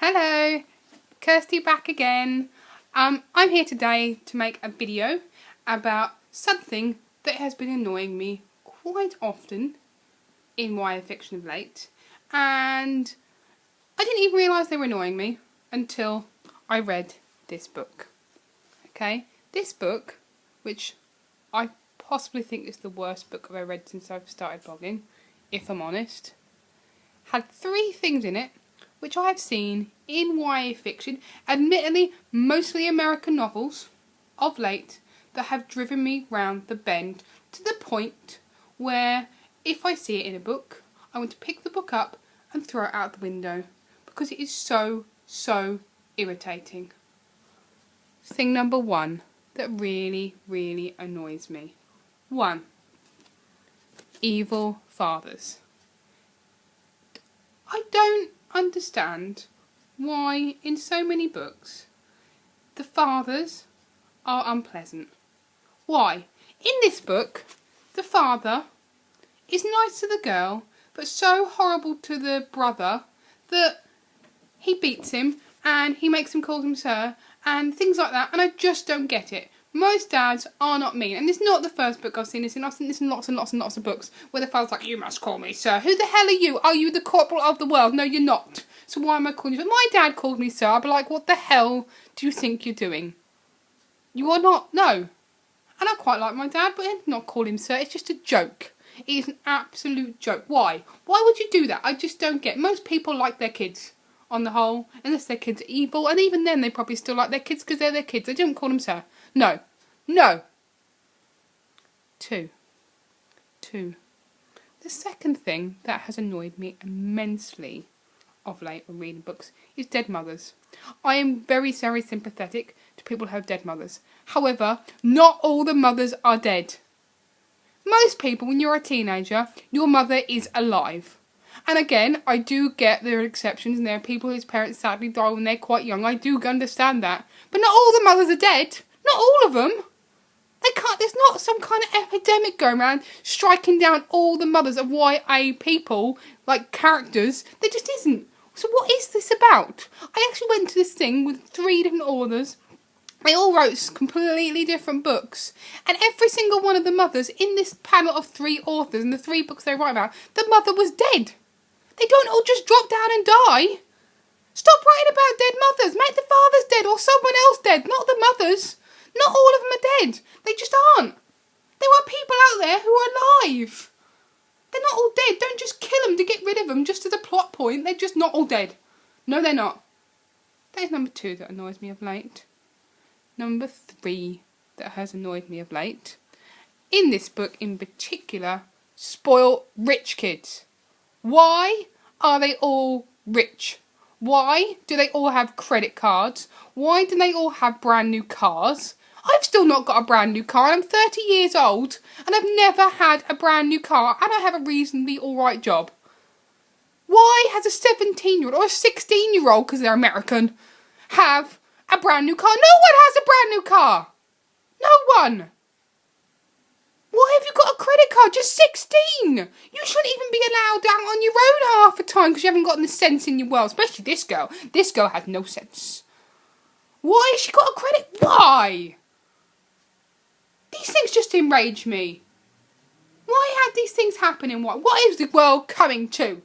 Hello, Kirsty back again. I'm here today to make a video about something that has been annoying me quite often in YA fiction of late, and I didn't even realise they were annoying me until I read this book. Okay, this book, which I possibly think is the worst book I've ever read since I've started blogging, if I'm honest, had 3 things in it which I have seen in YA fiction, admittedly mostly American novels, of late, that have driven me round the bend to the point where if I see it in a book, I want to pick the book up and throw it out the window because it is so irritating. Thing number 1 that really annoys me. 1. Evil fathers. I don't understand why in so many books the fathers are unpleasant. Why? In this book, the father is nice to the girl but so horrible to the brother that he beats him and he makes him call him sir and things like that, and I just don't get it. Most dads are not mean, and it's not the first book I've seen this in. I've seen this in lots and lots of books where the father's like, you must call me sir. Who the hell are you? Are you the corporal of the world? No, you're not. So why am I calling you? If my dad called me sir, I'd be like, what the hell do you think you're doing? You are not. No. And I quite like my dad, but I did not call him sir. It's just a joke. It is an absolute joke. Why? Why would you do that? I just don't get. Most people like their kids on the whole, unless their kids are evil, and even then they probably still like their kids because they're their kids. They don't call them sir. No. 2. The second thing that has annoyed me immensely of late when reading books is dead mothers. I am very sympathetic to people who have dead mothers. However, not all the mothers are dead. Most people, when you're a teenager, your mother is alive. And again, I do get there are exceptions, and there are people whose parents sadly die when they're quite young. I do understand that. But not all the mothers are dead. Not all of them. There's not some kind of epidemic going around striking down all the mothers of YA people, like characters. There just isn't. So what is this about? I actually went to this thing with 3 different authors. They all wrote completely different books. And every single one of the mothers in this panel of 3 authors and the 3 books they write about, the mother was dead. They don't all just drop down and die. Stop writing about dead mothers. Make the fathers dead or someone else dead, not the mothers. Not all of them are dead. They just aren't. There are people out there who are alive. They're not all dead. Don't just kill them to get rid of them just as a plot point. They're just not all dead. No, they're not. That is number 2 that annoys me of late. Number 3 that has annoyed me of late. In this book in particular, spoil rich kids. Why are they all rich? Why do they all have credit cards? Why do they all have brand new cars? I've still not got a brand new car, and I'm 30 years old, and I've never had a brand new car, and I have a reasonably alright job. Why has a 17-year-old or a 16-year-old, because they're American, have a brand new car? No one has a brand new car! No one! Why have you got a credit card? Just 16! You shouldn't even be allowed out on your own half the time because you haven't got any sense in your world. Especially this girl. This girl has no sense. Why has she got a credit? Why? These things just enrage me. Why have these things happening? What is the world coming to?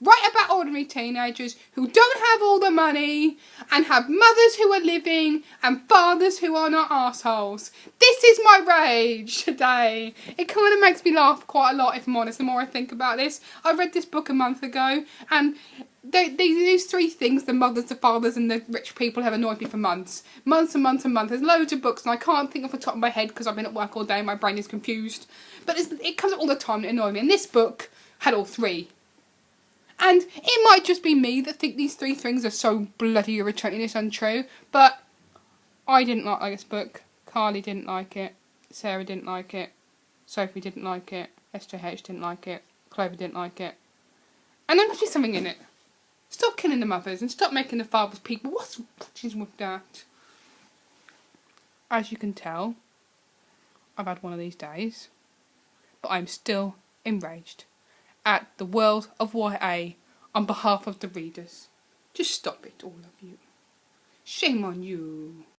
Write about ordinary teenagers who don't have all the money and have mothers who are living and fathers who are not assholes. This is my rage today. It kind of makes me laugh quite a lot, if I'm honest, the more I think about this. I read this book a month ago, and these 3 things, the mothers, the fathers and the rich people, have annoyed me for months. Months and months and months. There's loads of books and I can't think off the top of my head because I've been at work all day and my brain is confused. But it comes up all the time and it annoys me. And this book had all 3. And it might just be me that think these 3 things are so bloody irritating, it's untrue. But I didn't like this book. Carly didn't like it. Sarah didn't like it. Sophie didn't like it. SJH didn't like it. Clover didn't like it. And there must be something in it. Stop killing the mothers and stop making the fathers people. What's with that? As you can tell, I've had one of these days. But I'm still enraged at the world of YA on behalf of the readers. Just stop it, all of you. Shame on you.